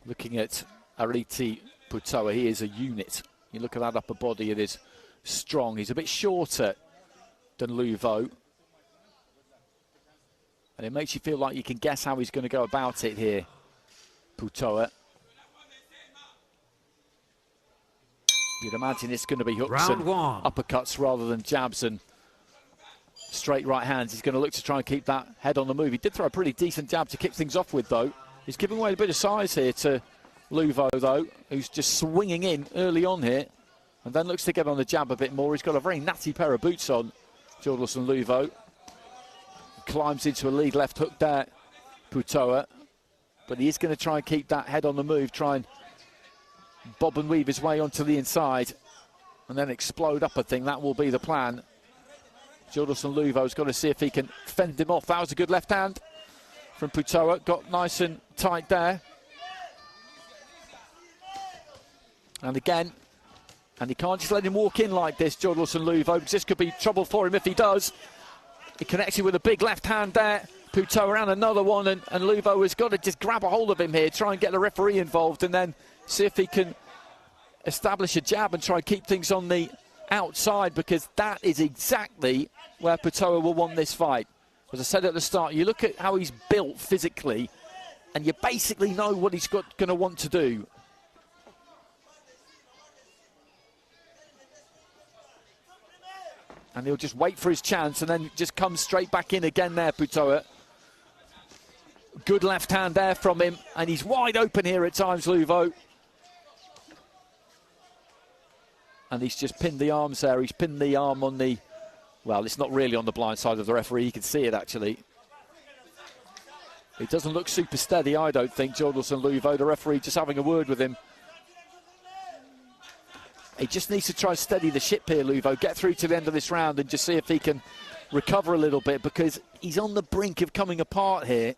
Looking at Ariitea Putoa, he is a unit. You look at that upper body, it is strong. He's a bit shorter than Luvo. And it makes you feel like you can guess how he's going to go about it here, Putoa. You'd imagine it's going to be hooks and uppercuts rather than jabs and straight right hands. He's going to look to try and keep that head on the move. He did throw a pretty decent jab to kick things off with, though. He's giving away a bit of size here to Luvo, though, who's just swinging in early on here and then looks to get on the jab a bit more. He's got a very natty pair of boots on, Jordilson Luvo. Climbs into a lead left hook there, Putoa. But he is going to try and keep that head on the move, try and bob and weave his way onto the inside and then explode up, I think. That will be the plan. Jordilson Luvo's got to see if he can fend him off. That was a good left hand from Putoa. Got nice and tight there. And again, and he can't just let him walk in like this, Jordilson Luvo, because this could be trouble for him if he does. He connected with a big left hand there. Putoa and another one, and Luvo has got to just grab a hold of him here, try and get the referee involved, and then see if he can establish a jab and try and keep things on the outside, because that is exactly where Putoa will want this fight. As I said at the start, you look at how he's built physically, and you basically know what he's going to want to do. And he'll just wait for his chance and then just come straight back in again there, Putoa. Good left hand there from him, and he's wide open here at times, Luvo. And he's just pinned the arms there. He's pinned the arm on the, well, it's not really on the blind side of the referee. You can see it, actually. It doesn't look super steady, I don't think, Jordilson Luvo. The referee just having a word with him. He just needs to try and steady the ship here, Luvo. Get through to the end of this round and just see if he can recover a little bit, because he's on the brink of coming apart here.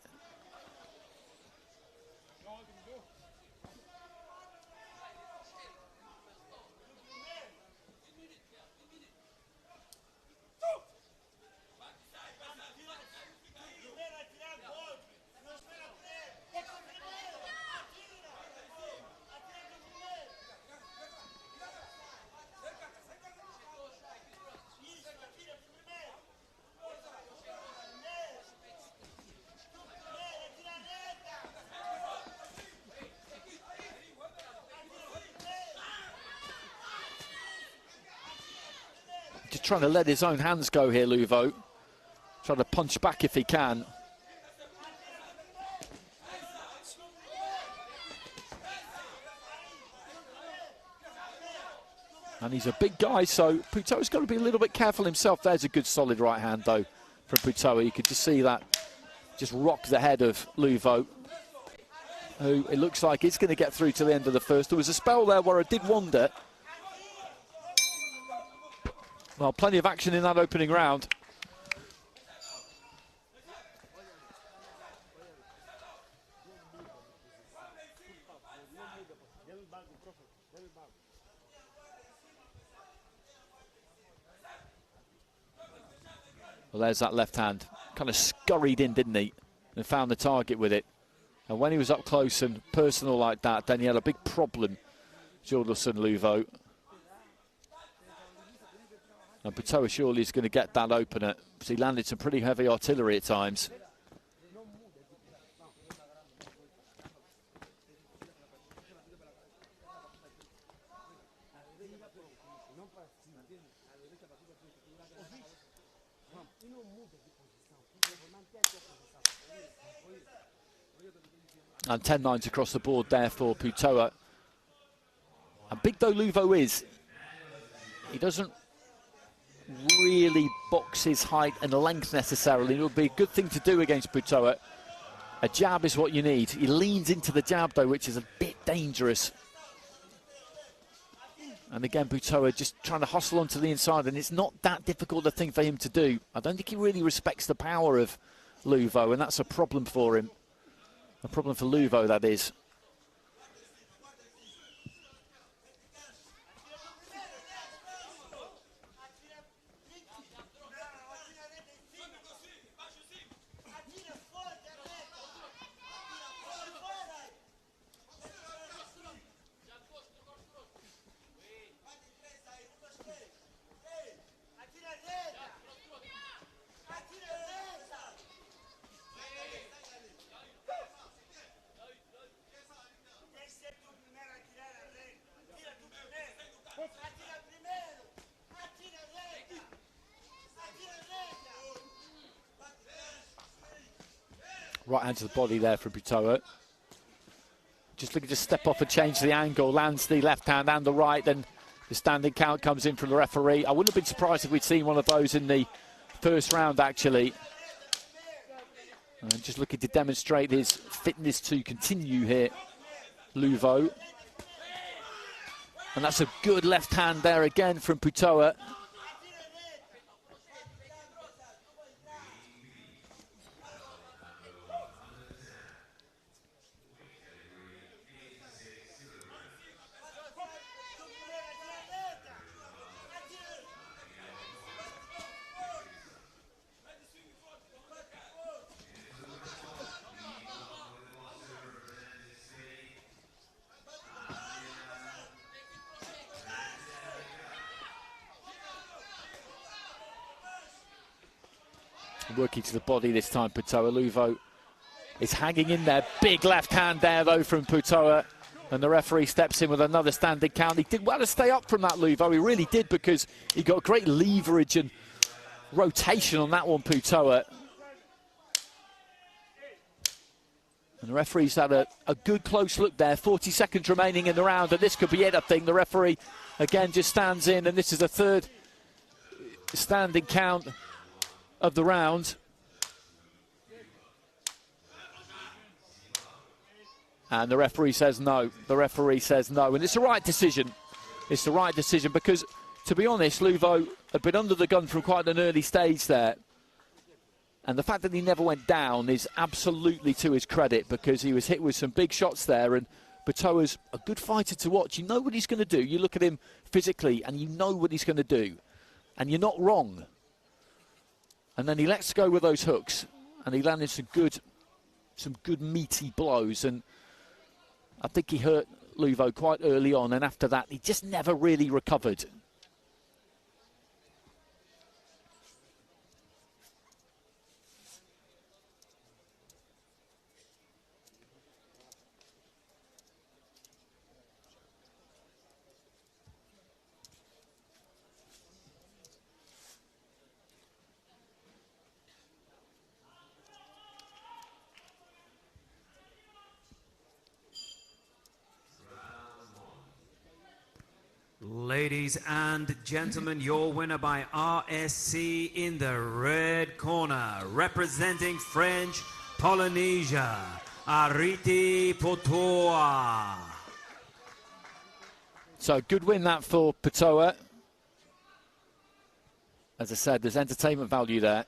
Just trying to let his own hands go here, Luvo. Trying to punch back if he can. And he's a big guy, so Putoa's got to be a little bit careful himself. There's a good solid right hand, though, from Putoa. You could just see that just rock the head of Luvo, who it looks like is going to get through to the end of the first. There was a spell there where I did wonder. Well, plenty of action in that opening round. Well, there's that left hand. Kind of scurried in, didn't he? And found the target with it. And when he was up close and personal like that, then he had a big problem, Jordilson Luvo. And Putoa surely is going to get that opener, because he landed some pretty heavy artillery at times. And 10-9 across the board there for Putoa. And big though Luvo is, he doesn't really box his height and length necessarily. It would be a good thing to do against Putoa. A jab is what you need. He leans into the jab though, which is a bit dangerous. And again, Putoa just trying to hustle onto the inside, and it's not that difficult a thing for him to do. I don't think he really respects the power of Luvo, and that's a problem for him. A problem for Luvo, that is. Right hand to the body there for Putoa. Just looking to step off and change the angle. Lands the left hand and the right. Then the standing count comes in from the referee. I wouldn't have been surprised if we'd seen one of those in the first round, actually. And just looking to demonstrate his fitness to continue here, Luvo. And that's a good left hand there again from Putoa. Working to the body this time, Putoa. Luvo is hanging in there. Big left hand there, though, from Putoa. And the referee steps in with another standing count. He did well to stay up from that, Luvo. He really did, because he got great leverage and rotation on that one, Putoa. And the referee's had a good close look there. 40 seconds remaining in the round, and this could be it, I think. The referee, again, just stands in, and this is the third standing count of the round. And the referee says no. The referee says no. And it's the right decision. It's the right decision because, to be honest, Luvo had been under the gun from quite an early stage there. And the fact that he never went down is absolutely to his credit, because he was hit with some big shots there. And Putoa's a good fighter to watch. You know what he's going to do. You look at him physically and you know what he's going to do. And you're not wrong. And then he lets go with those hooks, and he landed some good meaty blows. And I think he hurt Luvo quite early on, and after that, he just never really recovered. Ladies and gentlemen, your winner by RSC in the red corner, representing French Polynesia, Ariitea Putoa. So good win that for Putoa. As I said, there's entertainment value there.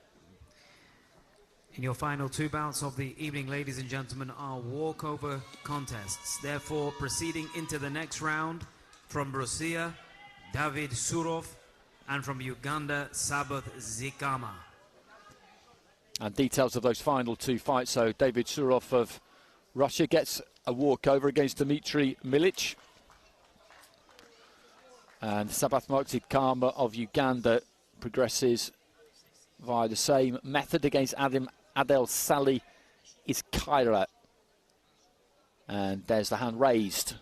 In your final two bouts of the evening, ladies and gentlemen, are walkover contests. Therefore, proceeding into the next round, from Russia, David Surov, and from Uganda, Sabath Zikama. And details of those final two fights. So David Surov of Russia gets a walkover against Dmitry Milic. And Sabath Zikama of Uganda progresses via the same method against Adel Sali Iskaira. And there's the hand raised.